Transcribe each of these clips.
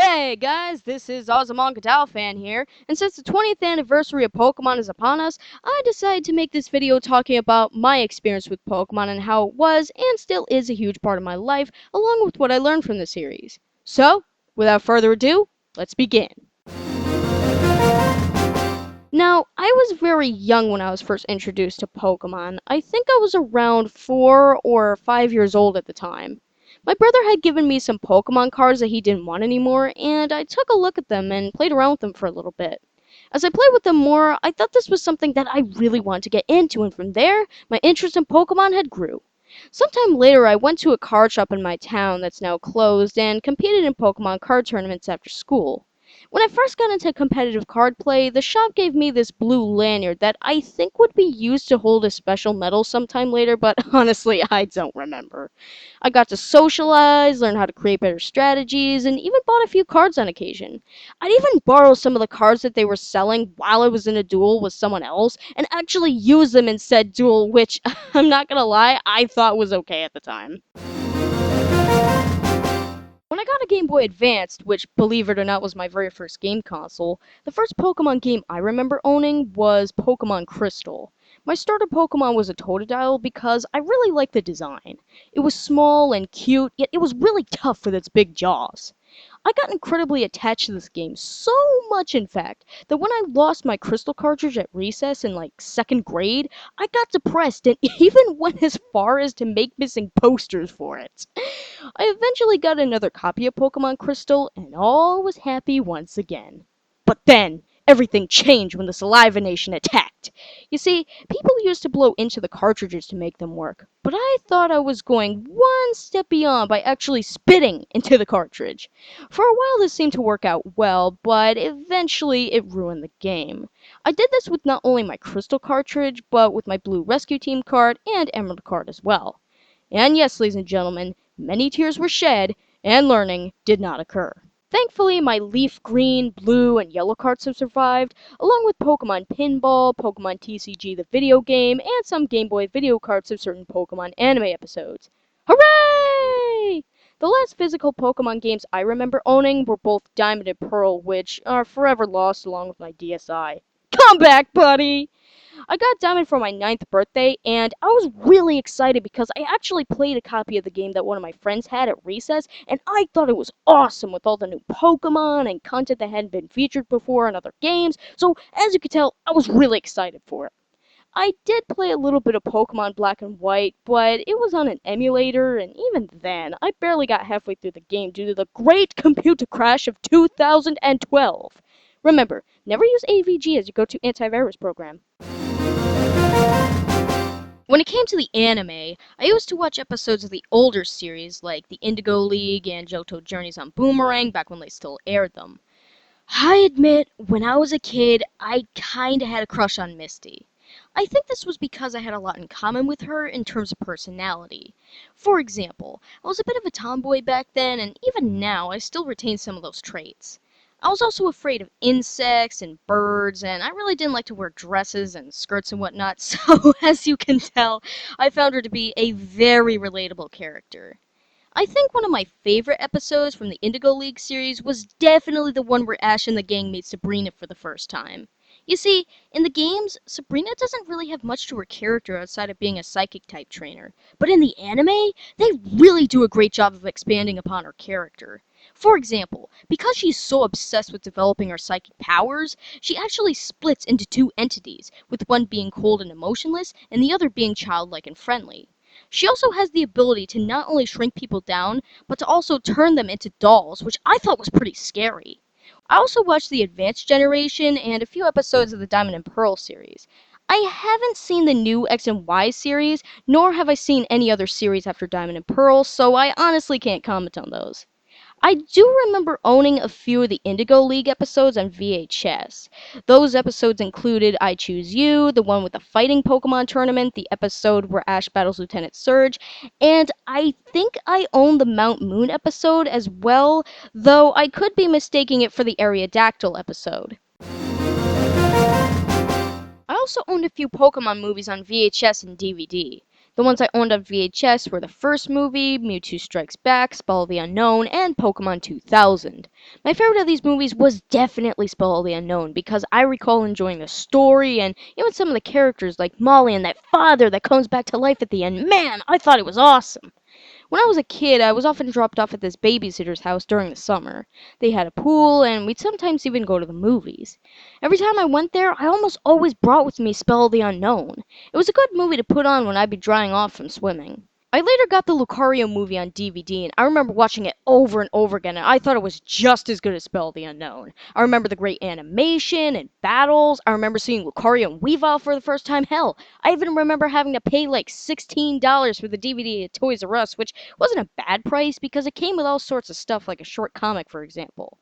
Hey guys, this is Fan here, and since the 20th anniversary of Pokemon is upon us, I decided to make this video talking about my experience with Pokemon and how it was and still is a huge part of my life, along with what I learned from the series. So, without further ado, let's begin. Now, I was very young when I was first introduced to Pokemon. I think I was around 4 or 5 years old at the time. My brother had given me some Pokemon cards that he didn't want anymore, and I took a look at them and played around with them for a little bit. As I played with them more, I thought this was something that I really wanted to get into, and from there, my interest in Pokemon had grew. Sometime later, I went to a card shop in my town that's now closed and competed in Pokemon card tournaments after school. When I first got into competitive card play, the shop gave me this blue lanyard that I think would be used to hold a special medal sometime later, but honestly, I don't remember. I got to socialize, learn how to create better strategies, and even bought a few cards on occasion. I'd even borrow some of the cards that they were selling while I was in a duel with someone else, and actually use them in said duel, which, I'm not gonna lie, I thought was okay at the time. When I got a Game Boy Advance, which, believe it or not, was my very first game console, the first Pokemon game I remember owning was Pokemon Crystal. My starter Pokemon was a Totodile because I really liked the design. It was small and cute, yet it was really tough with its big jaws. I got incredibly attached to this game, so much in fact, that when I lost my Crystal cartridge at recess in like 2nd grade, I got depressed and even went as far as to make missing posters for it. I eventually got another copy of Pokemon Crystal, and all was happy once again. But then, everything changed when the Saliva Nation attacked. You see, people used to blow into the cartridges to make them work, but I thought I was going one step beyond by actually spitting into the cartridge. For a while this seemed to work out well, but eventually it ruined the game. I did this with not only my Crystal cartridge, but with my Blue Rescue Team card and Emerald card as well. And yes, ladies and gentlemen, many tears were shed, and learning did not occur. Thankfully, my Leaf Green, Blue, and Yellow cards have survived, along with Pokemon Pinball, Pokemon TCG the video game, and some Game Boy video cards of certain Pokemon anime episodes. Hooray! The last physical Pokemon games I remember owning were both Diamond and Pearl, which are forever lost along with my DSi. Come back, buddy! I got Diamond for my 9th birthday, and I was really excited because I actually played a copy of the game that one of my friends had at recess, and I thought it was awesome with all the new Pokemon and content that hadn't been featured before in other games, so as you could tell, I was really excited for it. I did play a little bit of Pokemon Black and White, but it was on an emulator, and even then, I barely got halfway through the game due to the great computer crash of 2012. Remember, never use AVG as your go-to antivirus program. When it came to the anime, I used to watch episodes of the older series like the Indigo League and Johto Journeys on Boomerang back when they still aired them. I admit, when I was a kid, I kinda had a crush on Misty. I think this was because I had a lot in common with her in terms of personality. For example, I was a bit of a tomboy back then, and even now I still retain some of those traits. I was also afraid of insects and birds, and I really didn't like to wear dresses and skirts and whatnot, so as you can tell, I found her to be a very relatable character. I think one of my favorite episodes from the Indigo League series was definitely the one where Ash and the gang meet Sabrina for the first time. You see, in the games, Sabrina doesn't really have much to her character outside of being a psychic type trainer, but in the anime, they really do a great job of expanding upon her character. For example, because she's so obsessed with developing her psychic powers, she actually splits into two entities, with one being cold and emotionless, and the other being childlike and friendly. She also has the ability to not only shrink people down, but to also turn them into dolls, which I thought was pretty scary. I also watched the Advanced Generation and a few episodes of the Diamond and Pearl series. I haven't seen the new X and Y series, nor have I seen any other series after Diamond and Pearl, so I honestly can't comment on those. I do remember owning a few of the Indigo League episodes on VHS. Those episodes included I Choose You, the one with the fighting Pokemon tournament, the episode where Ash battles Lieutenant Surge, and I think I own the Mount Moon episode as well, though I could be mistaking it for the Aerodactyl episode. I also owned a few Pokemon movies on VHS and DVD. The ones I owned on VHS were the first movie, Mewtwo Strikes Back, Spell of the Unknown, and Pokemon 2000. My favorite of these movies was definitely Spell of the Unknown because I recall enjoying the story and even some of the characters like Molly and that father that comes back to life at the end. Man, I thought it was awesome. When I was a kid, I was often dropped off at this babysitter's house during the summer. They had a pool, and we'd sometimes even go to the movies. Every time I went there, I almost always brought with me Spell of the Unknown. It was a good movie to put on when I'd be drying off from swimming. I later got the Lucario movie on DVD, and I remember watching it over and over again, and I thought it was just as good as Spell of the Unknown. I remember the great animation and battles. I remember seeing Lucario and Weavile for the first time. Hell, I even remember having to pay like $16 for the DVD at Toys R Us, which wasn't a bad price because it came with all sorts of stuff, like a short comic, for example.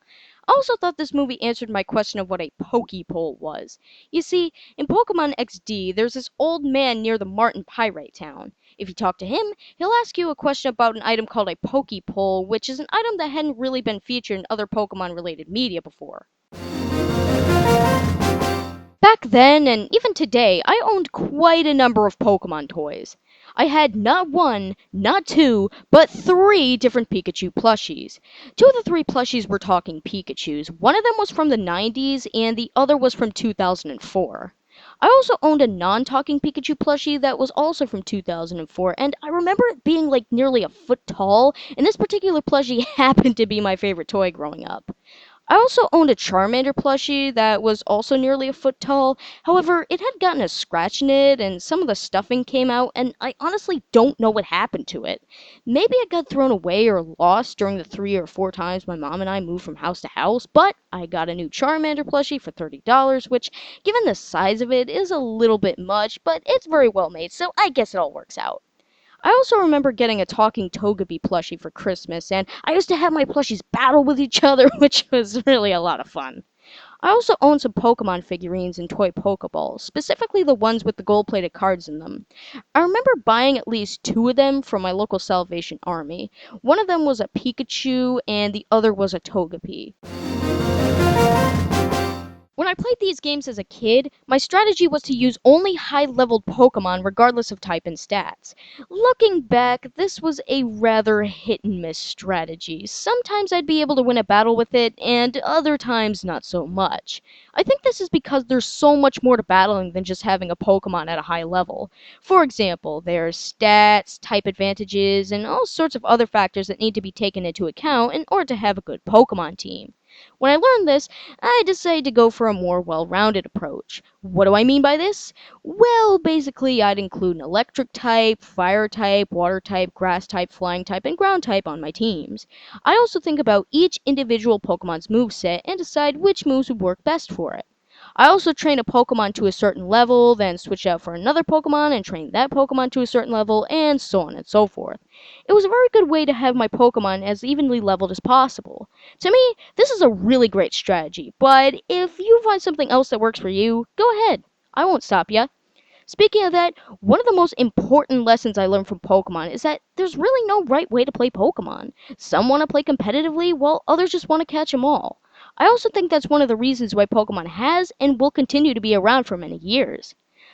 I also thought this movie answered my question of what a Pokepole was. You see, in Pokemon XD, there's this old man near the Martin Pyrite town. If you talk to him, he'll ask you a question about an item called a Pokepole, which is an item that hadn't really been featured in other Pokemon related media before. Back then, and even today, I owned quite a number of Pokemon toys. I had not one, not two, but three different Pikachu plushies. Two of the three plushies were talking Pikachus. One of them was from the 90s, and the other was from 2004. I also owned a non-talking Pikachu plushie that was also from 2004, and I remember it being like nearly a foot tall, and this particular plushie happened to be my favorite toy growing up. I also owned a Charmander plushie that was also nearly a foot tall. However, it had gotten a scratch in it, and some of the stuffing came out, and I honestly don't know what happened to it. Maybe it got thrown away or lost during the 3 or 4 times my mom and I moved from house to house, but I got a new Charmander plushie for $30, which, given the size of it, is a little bit much, but it's very well made, so I guess it all works out. I also remember getting a talking Togepi plushie for Christmas, and I used to have my plushies battle with each other, which was really a lot of fun. I also own some Pokemon figurines and toy Pokeballs, specifically the ones with the gold-plated cards in them. I remember buying at least two of them from my local Salvation Army. One of them was a Pikachu, and the other was a Togepi. When I played these games as a kid, my strategy was to use only high-leveled Pokemon regardless of type and stats. Looking back, this was a rather hit-and-miss strategy. Sometimes I'd be able to win a battle with it, and other times not so much. I think this is because there's so much more to battling than just having a Pokemon at a high level. For example, there's stats, type advantages, and all sorts of other factors that need to be taken into account in order to have a good Pokemon team. When I learned this, I decided to go for a more well-rounded approach. What do I mean by this? Well, basically, I'd include an electric type, fire type, water type, grass type, flying type, and ground type on my teams. I also think about each individual Pokemon's moveset and decide which moves would work best for it. I also train a Pokemon to a certain level, then switch out for another Pokemon and train that Pokemon to a certain level, and so on and so forth. It was a very good way to have my Pokemon as evenly leveled as possible. To me, this is a really great strategy, but if you find something else that works for you, go ahead. I won't stop ya. Speaking of that, one of the most important lessons I learned from Pokemon is that there's really no right way to play Pokemon. Some want to play competitively, while others just want to catch 'em all. I also think that's one of the reasons why Pokemon has and will continue to be around for many years.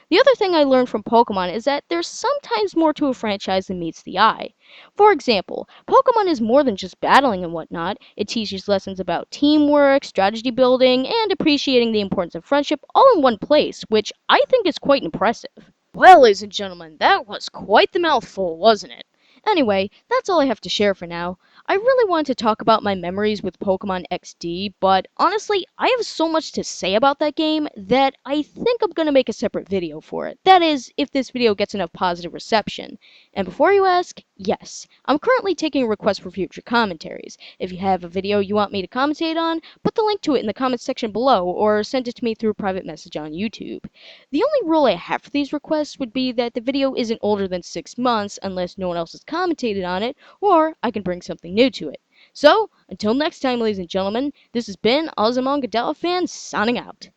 The other thing I learned from Pokemon is that there's sometimes more to a franchise than meets the eye. For example, Pokemon is more than just battling and whatnot. It teaches lessons about teamwork, strategy building, and appreciating the importance of friendship all in one place, which I think is quite impressive. Well, ladies and gentlemen, that was quite the mouthful, wasn't it? Anyway, that's all I have to share for now. I really wanted to talk about my memories with Pokemon XD, but honestly, I have so much to say about that game that I think I'm gonna make a separate video for it. That is, if this video gets enough positive reception. And before you ask, yes, I'm currently taking requests for future commentaries. If you have a video you want me to commentate on, put the link to it in the comments section below, or send it to me through a private message on YouTube. The only rule I have for these requests would be that the video isn't older than 6 months unless no one else has commentated on it, or I can bring something new to it. So, until next time, ladies and gentlemen, this has been Ozamon Gadalafan signing out.